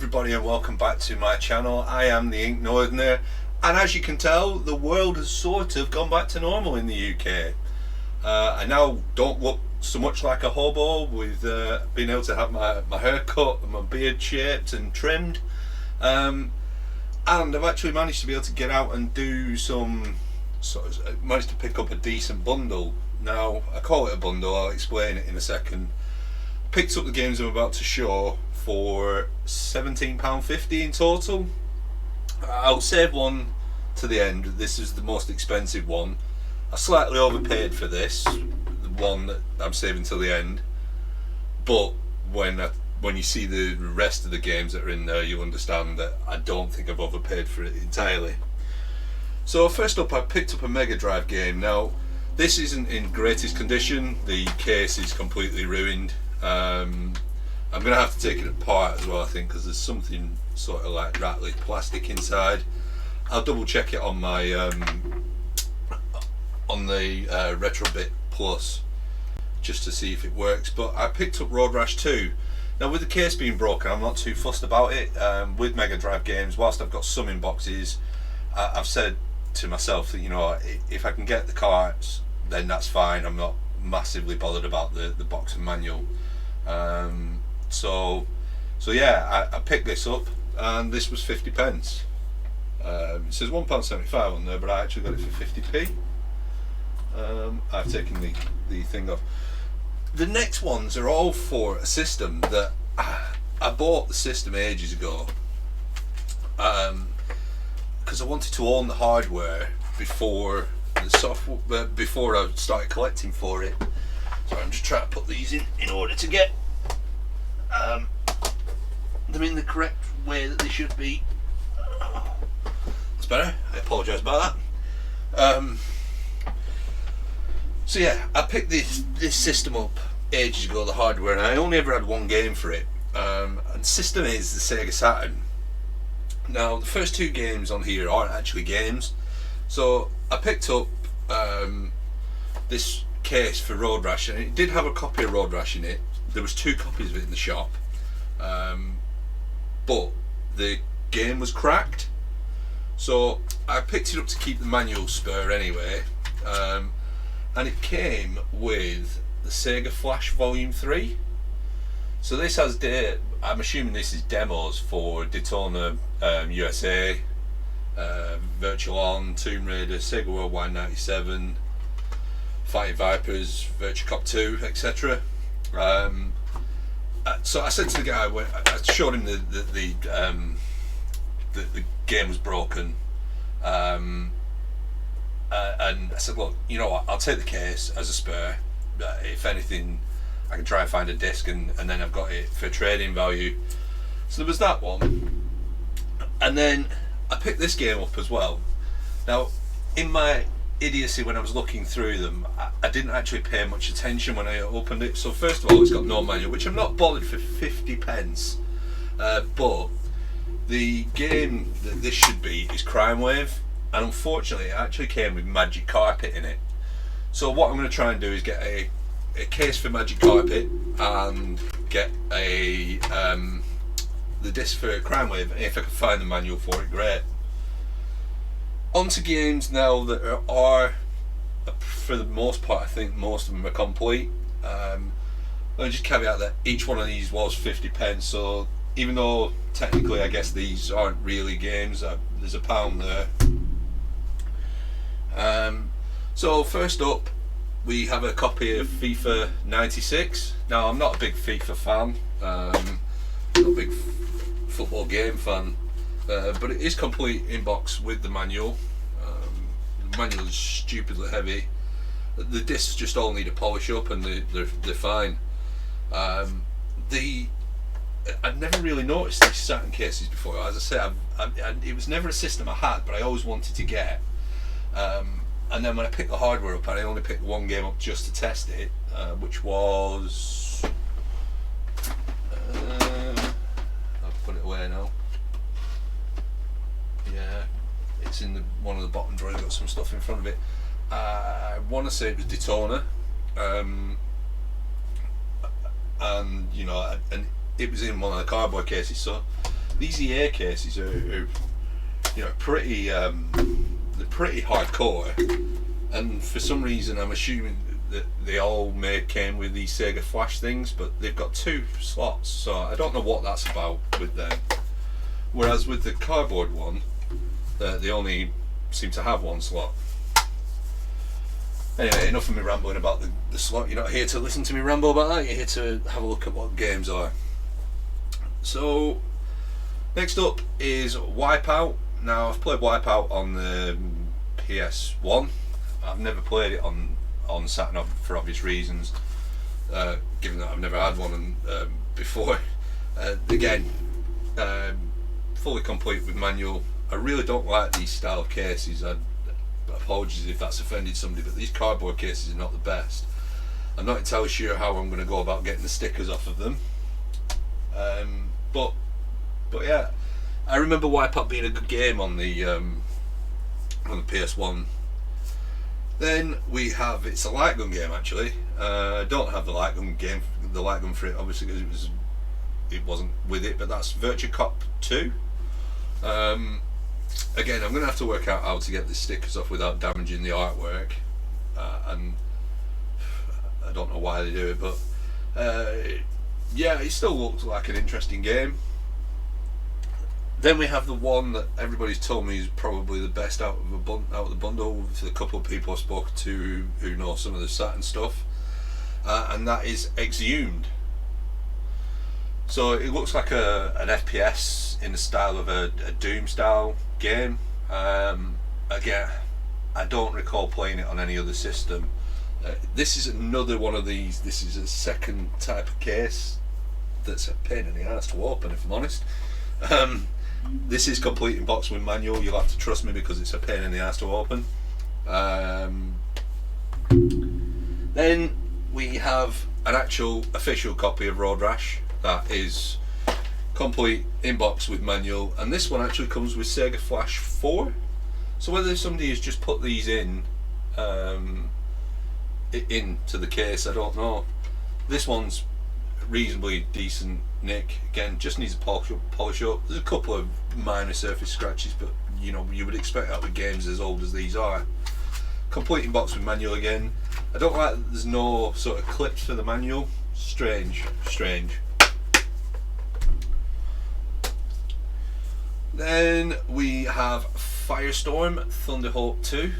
everybody and welcome back to my channel. I am the Ink Northerner, and as you can tell, the world has sort of gone back to normal in the UK. I now don't look so much like a hobo with being able to have my hair cut and my beard shaped and trimmed, and I've actually managed to be able to get out and do some managed to pick up a decent bundle. Now I call it a bundle, I'll explain it in a second. Picked up the games I'm about to show for £17.50 in total. I'll save one to the end. This is the most expensive one. I slightly overpaid for this, the one that I'm saving till the end, but when you see the rest of the games that are in there, you'll understand that I don't think I've overpaid for it entirely. So first up, I picked up a Mega Drive game. Now this isn't in greatest condition, the case is completely ruined. I'm going to have to take it apart as well, I think, because there's something sort of like rattly plastic inside. I'll double check it on my on the Retrobit Plus just to see if it works. But I picked up Road Rash 2. Now with the case being broken, I'm not too fussed about it. With Mega Drive games, whilst I've got some in boxes, I've said to myself that, you know, if I can get the carts, then that's fine. I'm not massively bothered about the box and manual. So yeah, I picked this up and this was 50p. It says £1.75 on there, but I actually got it for 50p. I've taken the thing off. The next ones are all for a system that I bought the system ages ago, because I wanted to own the hardware before the software, before I started collecting for it. So I'm just trying to put these in order to get them in the correct way that they should be. That's better. I apologise about that. So yeah, I picked this system up ages ago, the hardware, and I only ever had one game for it. And the system is the Sega Saturn. Now the first two games on here aren't actually games, so I picked up this case for Road Rash, and it did have a copy of Road Rash in it. There was two copies of it in the shop, but the game was cracked, so I picked it up to keep the manual spare anyway, and it came with the Sega Flash Volume 3. So this has I'm assuming this is demos for Daytona USA, Virtual On, Tomb Raider, Sega Worldwide 97, Fighting Vipers, Virtua Cop 2, etc. So I said to the guy, I showed him the game was broken, and I said, look, you know what, I'll take the case as a spare. If anything, I can try and find a disc, and then I've got it for trading value. So there was that one, and then I picked this game up as well. Now, in my idiocy, when I was looking through them, I didn't actually pay much attention when I opened it. So first of all, it's got no manual, which I'm not bothered for 50p, but the game that this should be is Crime Wave, and unfortunately it actually came with Magic Carpet in it. So what I'm going to try and do is get a case for Magic Carpet and get the disc for Crime Wave. If I can find the manual for it, great. On to games now that are, for the most part, I think most of them are complete. Let me just caveat that each one of these was 50p, so even though technically I guess these aren't really games, there's £1 there. So first up, we have a copy of FIFA 96. Now I'm not a big FIFA fan, not a big football game fan, but it is complete in box with the manual. The manual is stupidly heavy. The discs just all need a polish up, and they're fine. I'd never really noticed these Saturn cases before. As I said, it was never a system I had, but I always wanted to get. And then when I picked the hardware up, I only picked one game up just to test it, which was I'll put it away now. Yeah, it's in one of the bottom drawers. Got some stuff in front of it. I want to say it was Daytona, and you know, and it was in one of the cardboard cases. So these EA cases are you know, pretty they're pretty hardcore, and for some reason I'm assuming that they all came with these Sega Flash things, but they've got 2 slots, so I don't know what that's about with them. Whereas with the cardboard one, they only seem to have 1 slot. Anyway, enough of me rambling about the slot. You're not here to listen to me ramble about that, you're here to have a look at what games are. So, next up is Wipeout. Now, I've played Wipeout on the PS1. I've never played it on Saturn for obvious reasons, given that I've never had one before. Again, fully complete with manual. I really don't like these style of cases. Apologies if that's offended somebody, but these cardboard cases are not the best. I'm not entirely sure how I'm going to go about getting the stickers off of them. But yeah, I remember Wipeout being a good game on the PS1. Then we have, it's a light gun game actually. I don't have the light gun game, the light gun for it obviously because it wasn't with it, but that's Virtua Racing 2. Again, I'm going to have to work out how to get the stickers off without damaging the artwork, and I don't know why they do it, but yeah, it still looks like an interesting game. Then we have the one that everybody's told me is probably the best out of the bundle, with a couple of people I've spoken to who know some of the Saturn stuff, and that is Exhumed. So it looks like an FPS in the style of a Doom style game. Again, I don't recall playing it on any other system. This is another one of these. This is a second type of case that's a pain in the ass to open, if I'm honest. This is complete in box with manual. You'll have to trust me because it's a pain in the ass to open. Then we have an actual official copy of Road Rash that is complete in box with manual, and this one actually comes with Sega Flash 4. So whether somebody has just put these in into the case, I don't know. This one's reasonably decent nick. Again, just needs a polish up. There's a couple of minor surface scratches, but you know, you would expect that with games as old as these are. Complete in box with manual again. I don't like that there's no sort of clips for the manual. Strange. Then we have Firestorm Thunderhawk2.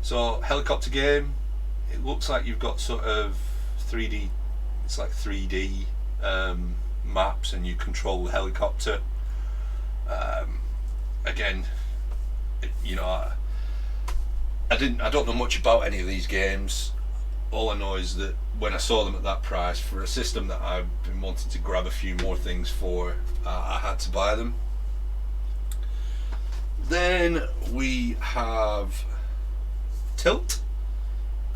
So helicopter game. It looks like you've got sort of 3D. It's like 3D maps, and you control the helicopter. Again, you know, I don't know much about any of these games. All I know is that when I saw them at that price for a system that I've been wanting to grab a few more things for, I had to buy them. Then we have Tilt.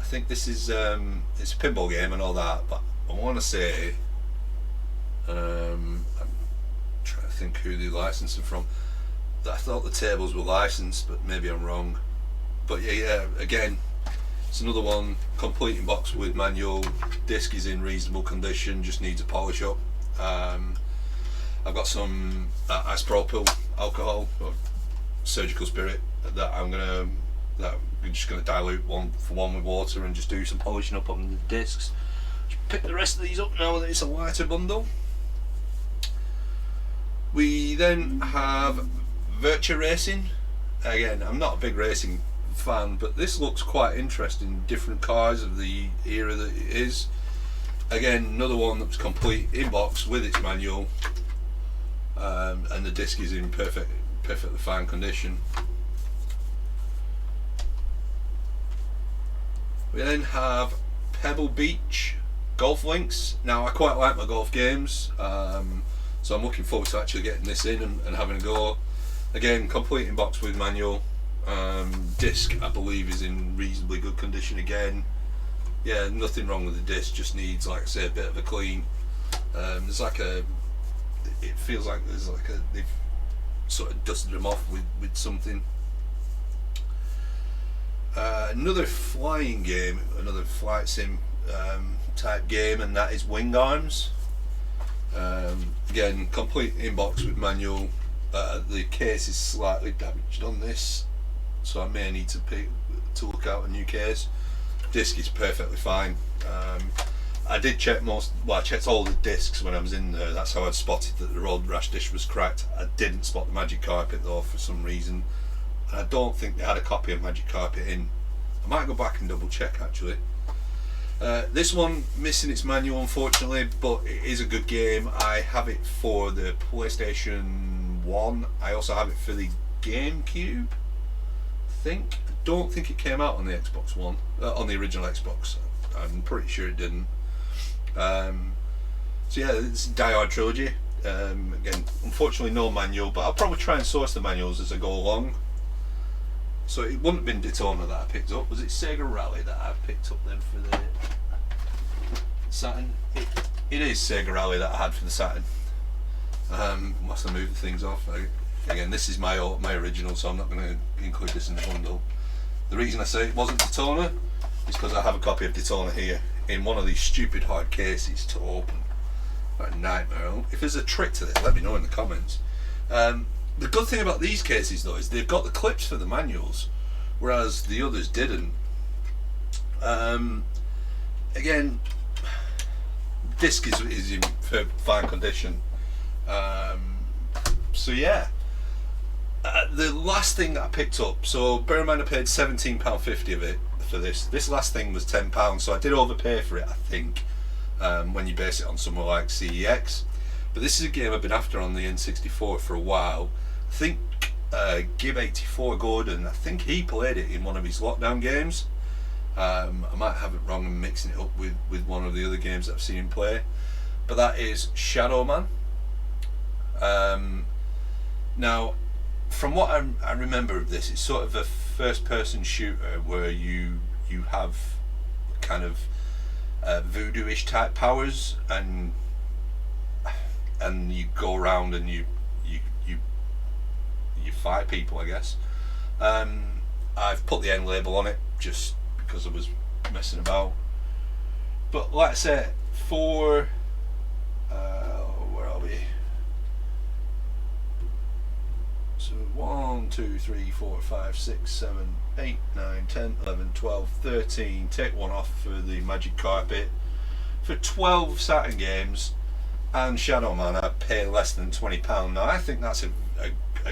I think this is it's a pinball game and all that, but I want to say I'm trying to think who they licensed them from. I thought the tables were licensed, but maybe I'm wrong. But yeah, again, it's another one, complete in box with manual. Disc is in reasonable condition, just needs a polish up. I've got some isopropyl alcohol or surgical spirit that I'm just gonna dilute one for one with water and just do some polishing up on the discs. Just pick the rest of these up now that it's a lighter bundle. We then have Virtua Racing. Again, I'm not a big racing fan, but this looks quite interesting. Different cars of the era that it is. Again, another one that's complete in box with its manual, and the disc is in perfectly fine condition. We then have Pebble Beach golf links. Now I quite like my golf games, so I'm looking forward to actually getting this in and having a go. Again, complete in box with manual. Disc I believe is in reasonably good condition again. Yeah, nothing wrong with the disc, just needs, like I say, a bit of a clean. There's like it feels like there's like they've sort of dusted them off with something. Another flying game, another flight sim type game, and that is Wing Arms. Again, complete inbox with manual. The case is slightly damaged on this, so I may need to look out a new case. Disc is perfectly fine. I did check I checked all the discs when I was in there. That's how I'd spotted that the road rash disc was cracked. I didn't spot the Magic Carpet though for some reason, and I don't think they had a copy of Magic Carpet in. I might go back and double check actually. This one missing its manual unfortunately, but it is a good game. I have it for the PlayStation 1. I also have it for the GameCube. I don't think it came out on the Xbox One, on the original Xbox. I'm pretty sure it didn't. So yeah, it's Diode Trilogy. Again, unfortunately no manual, but I'll probably try and source the manuals as I go along. So it wouldn't have been Daytona that I picked up. Was it Sega Rally that I picked up then for the Saturn? It is Sega Rally that I had for the Saturn. Must have moved things off. Again, this is my original, so I'm not going to include this in the bundle. The reason I say it wasn't Daytona is because I have a copy of Daytona here in one of these stupid hard cases to open. What a nightmare. If there's a trick to this, let me know in the comments. The good thing about these cases though is they've got the clips for the manuals, whereas the others didn't. Again, disc is in fine condition. So yeah, the last thing that I picked up, so bear in mind I paid £17.50 of it for this. This last thing was £10, so I did overpay for it I think, when you base it on somewhere like CEX. But this is a game I've been after on the N64 for a while. I think Gib84 Gordon, I think he played it in one of his lockdown games. I might have it wrong and mixing it up with one of the other games that I've seen him play. But that is Shadow Man. Now, from what I remember of this, it's sort of a first-person shooter where you have kind of voodoo-ish type powers, and you go around and you fight people, I guess. I've put the end label on it just because I was messing about. But like I said, for where are we? So 1, 2, 3, 4, 5, 6, 7, 8, 9, 10, 11, 12, 13. Take one off for the Magic Carpet. For 12 Saturn games and Shadow Man, I pay less than £20. Now I think that's a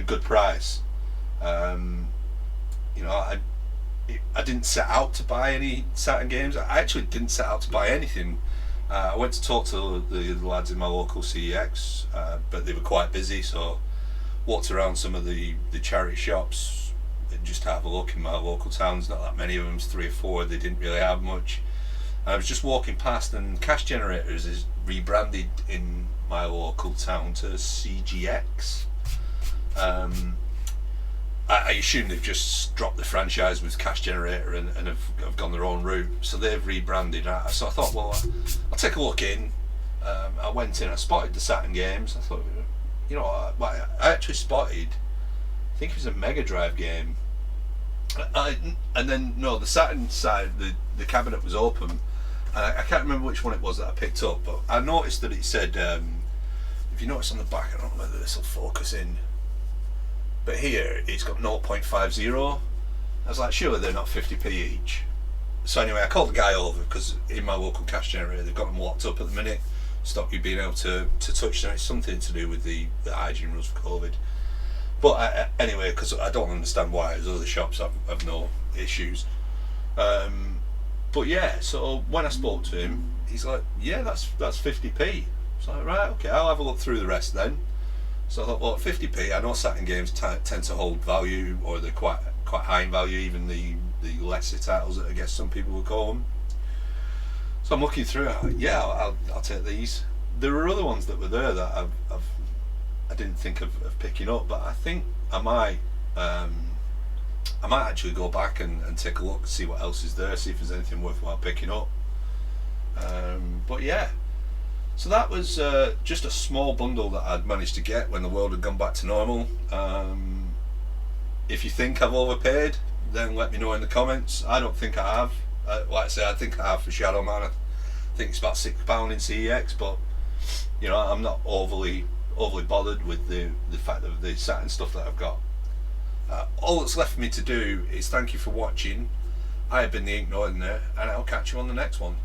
good price. You know, I didn't set out to buy any Saturn games. I actually didn't set out to buy anything. I went to talk to the lads in my local CEX, but they were quite busy, so walked around some of the charity shops just to have a look in my local towns. Not that many of them, 3 or 4. They didn't really have much. I was just walking past, and Cash Generators is rebranded in my local town to CGX. I assume they've just dropped the franchise with Cash Generator and have gone their own route, so they've rebranded. So I thought, well, I'll take a look in. I went in, I spotted the Saturn games. I thought, you know, I actually spotted, I think it was a Mega Drive game. And then, no, the Saturn side, the cabinet was open. And I can't remember which one it was that I picked up, but I noticed that it said, if you notice on the back, I don't know whether this will focus in, but here it's got 0.50. I was like, surely they're not 50p each. So anyway, I called the guy over because in my local Cash Generator they've got them locked up at the minute, stop you being able to touch them. It's something to do with the hygiene rules for COVID. But anyway, because I don't understand why, as other shops have no issues. But yeah, so when I spoke to him, he's like, yeah, that's 50p. So I'm like, right, okay, I'll have a look through the rest then. So I thought, well, 50p, I know Saturn games tend to hold value, or they're quite high in value, even the lesser titles, I guess some people would call them. So I'm looking through it, yeah, I'll take these. There were other ones that were there that I didn't think of picking up, but I think I might actually go back and take a look, see what else is there, see if there's anything worthwhile picking up. But yeah, so that was just a small bundle that I'd managed to get when the world had gone back to normal. If you think I've overpaid, then let me know in the comments. I don't think I have. Like I say, I think I have for Shadow Man. I think it's about £6 in CEX, but you know, I'm not overly bothered with the fact of the Saturn stuff that I've got. All that's left for me to do is thank you for watching. I have been the Ink Northerner, and I'll catch you on the next one.